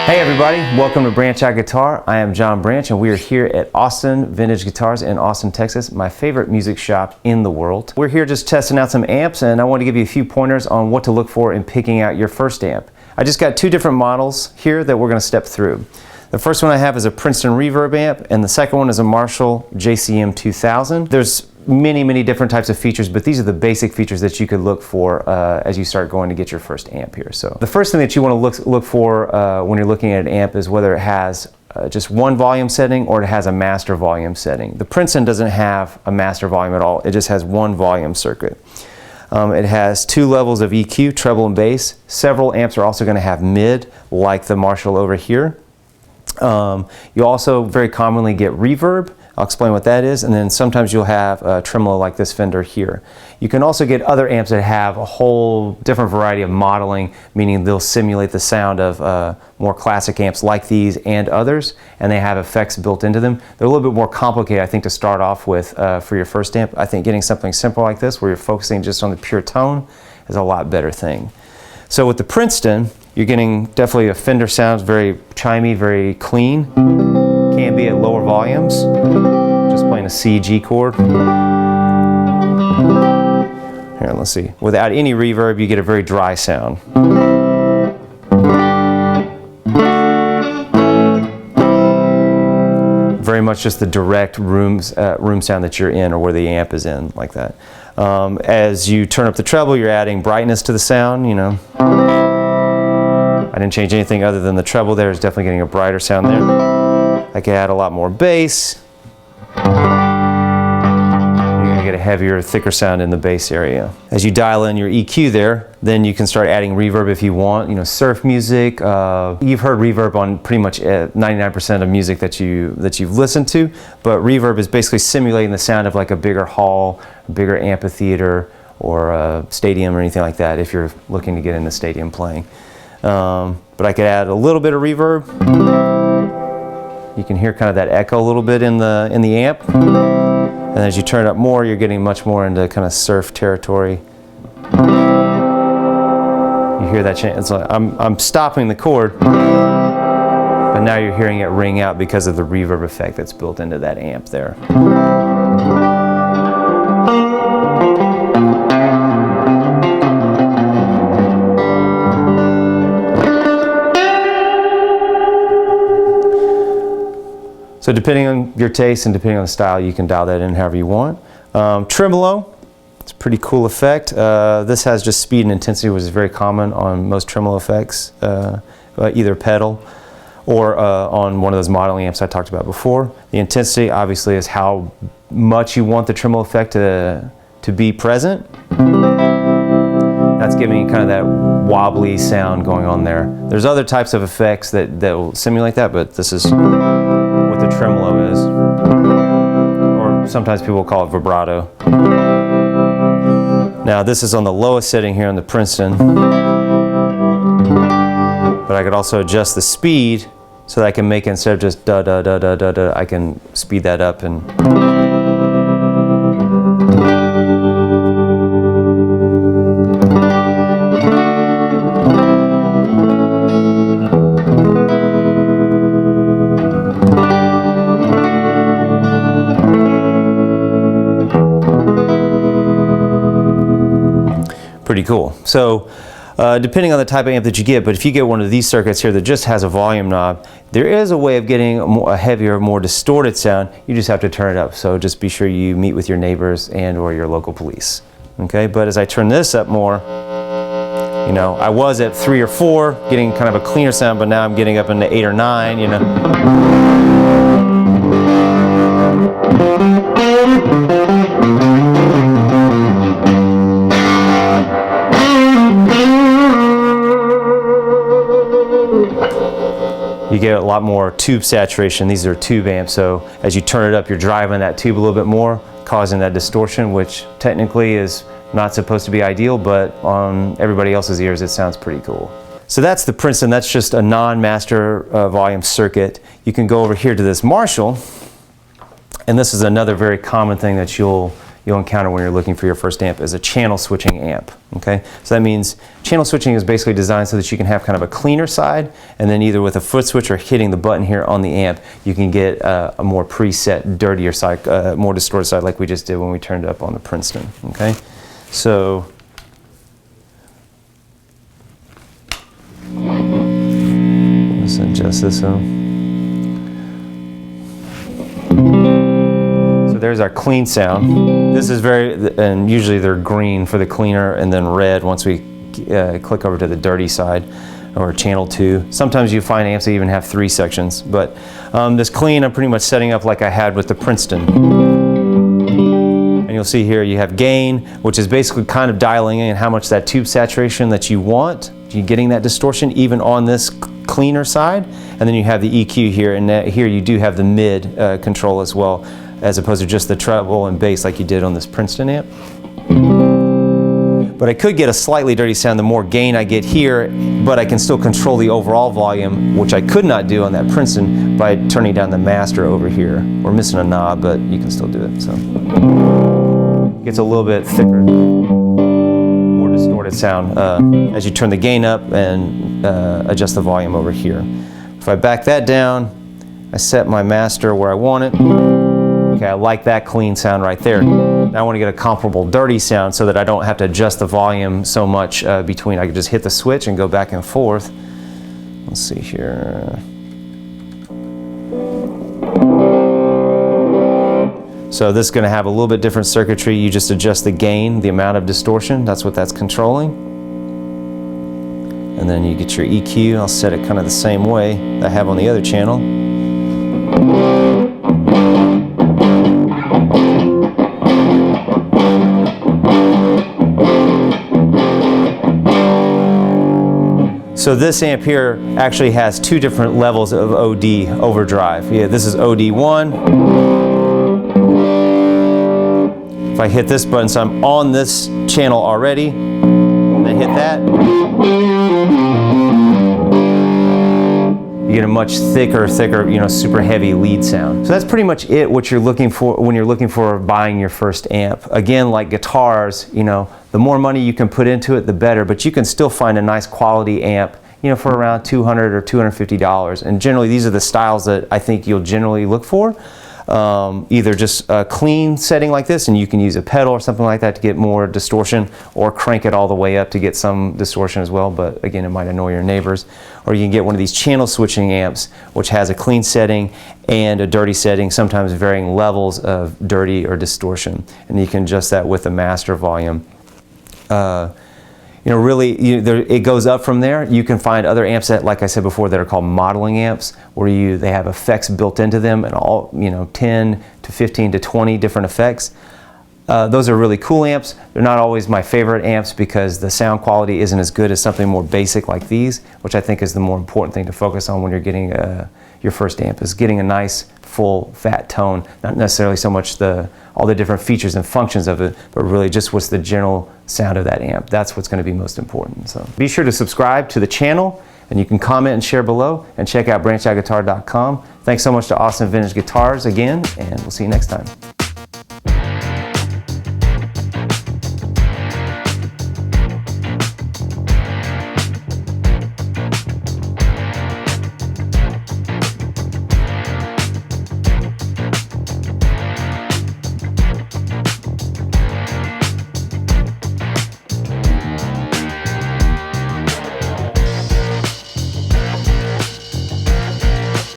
Hey everybody, welcome to Branch Out Guitar. I am John Branch and we are here at Austin Vintage Guitars in Austin, Texas, my favorite music shop in the world. We're here just testing out some amps and I want to give you a few pointers on what to look for in picking out your first amp. I just got two different models here that we're going to step through. The first one I have is a Princeton reverb amp and the second one is a Marshall JCM 2000. There's many different types of features, but these are the basic features that you could look for as you start going to get your first amp here. So the first thing that you want to look for when you're looking at an amp is whether it has just one volume setting or it has a master volume setting. The Princeton doesn't have a master volume at all. It just has one volume circuit. It has two levels of EQ, treble and bass. Several amps are also going to have mid, like the Marshall over here. You also very commonly get reverb. I'll explain what that is, and then sometimes you'll have a tremolo like this Fender here. You can also get other amps that have a whole different variety of modeling, meaning they'll simulate the sound of more classic amps like these and others, and they have effects built into them. They're a little bit more complicated, I think, to start off with for your first amp. I think getting something simple like this, where you're focusing just on the pure tone, is a lot better thing. So with the Princeton, you're getting definitely a Fender sound, very chimey, very clean. Can be at lower volumes, just playing a C, G chord. Here, let's see. Without any reverb, you get a very dry sound. Very much just the direct room sound that you're in or where the amp is in, like that. As you turn up the treble, you're adding brightness to the sound, you know. I didn't change anything other than the treble there. It's definitely getting a brighter sound there. I can add a lot more bass. You're going to get a heavier, thicker sound in the bass area. As you dial in your EQ there, then you can start adding reverb if you want. You know, surf music. You've heard reverb on pretty much 99% of music that you've listened to, but reverb is basically simulating the sound of like a bigger hall, a bigger amphitheater, or a stadium or anything like that if you're looking to get into stadium playing. But I could add a little bit of reverb. You can hear kind of that echo a little bit in the amp, and as you turn it up more, you're getting much more into kind of surf territory. You hear that change. It's like I'm stopping the chord, but now you're hearing it ring out because of the reverb effect that's built into that amp there. So depending on your taste and depending on the style, you can dial that in however you want. Tremolo, it's a pretty cool effect. This has just speed and intensity, which is very common on most tremolo effects, either pedal or on one of those modeling amps I talked about before. The intensity obviously is how much you want the tremolo effect to be present. That's giving you kind of that wobbly sound going on there. There's other types of effects that will simulate that, but this is what the tremolo is. Or sometimes people call it vibrato. Now this is on the lowest setting here on the Princeton. But I could also adjust the speed so that I can make it, instead of just da da da da da da, I can speed that up and pretty cool. So depending on the type of amp that you get, but if you get one of these circuits here that just has a volume knob, there is a way of getting a heavier, more distorted sound. You just have to turn it up. So just be sure you meet with your neighbors and or your local police. Okay, but as I turn this up more, you know, I was at 3 or 4 getting kind of a cleaner sound, but now I'm getting up into 8 or 9, you know. You get a lot more tube saturation. These are tube amps, so as you turn it up, you're driving that tube a little bit more, causing that distortion, which technically is not supposed to be ideal, but on everybody else's ears, it sounds pretty cool. So that's the Princeton. That's just a non-master volume circuit. You can go over here to this Marshall, and this is another very common thing that you'll you'll encounter when you're looking for your first amp is a channel switching amp. Okay, so that means channel switching is basically designed so that you can have kind of a cleaner side, and then either with a foot switch or hitting the button here on the amp, you can get a more preset, dirtier side, more distorted side, like we just did when we turned it up on the Princeton. Okay, so let's adjust this up. There's our clean sound. This is and usually they're green for the cleaner and then red once we click over to the dirty side, or channel 2. Sometimes you find amps that even have 3 sections, but this clean I'm pretty much setting up like I had with the Princeton. And you'll see here you have gain, which is basically kind of dialing in how much that tube saturation that you want. You're getting that distortion even on this cleaner side. And then you have the EQ here, and here you do have the mid control as well, as opposed to just the treble and bass like you did on this Princeton amp. But I could get a slightly dirty sound the more gain I get here, but I can still control the overall volume, which I could not do on that Princeton by turning down the master over here. We're missing a knob, but you can still do it. So it gets a little bit thicker, more distorted sound as you turn the gain up and adjust the volume over here. If I back that down, I set my master where I want it. Okay, I like that clean sound right there. Now I want to get a comparable dirty sound so that I don't have to adjust the volume so much between. I can just hit the switch and go back and forth. Let's see here. So this is going to have a little bit different circuitry. You just adjust the gain, the amount of distortion. That's what that's controlling. And then you get your EQ. I'll set it kind of the same way that I have on the other channel. So this amp here actually has 2 different levels of OD, overdrive. Yeah, this is OD1. If I hit this button, so I'm on this channel already, and I hit that, you get a much thicker, super heavy lead sound. So that's pretty much it, what you're looking for when you're looking for buying your first amp. Again, like guitars, the more money you can put into it, the better, but you can still find a nice quality amp, for around $200 or $250. And generally, these are the styles that I think you'll generally look for. Either just a clean setting like this, and you can use a pedal or something like that to get more distortion, or crank it all the way up to get some distortion as well, but again, it might annoy your neighbors. Or you can get one of these channel switching amps, which has a clean setting and a dirty setting, sometimes varying levels of dirty or distortion, and you can adjust that with the master volume. It goes up from there. You can find other amps that, like I said before, that are called modeling amps, where they have effects built into them, and all 10 to 15 to 20 different effects. Those are really cool amps. They're not always my favorite amps because the sound quality isn't as good as something more basic like these, which I think is the more important thing to focus on when you're getting your first amp, is getting a nice, full, fat tone. Not necessarily so much all the different features and functions of it, but really just what's the general sound of that amp. That's what's going to be most important. So be sure to subscribe to the channel, and you can comment and share below, and check out branchoutguitar.com. Thanks so much to Austin Vintage Guitars again, and we'll see you next time.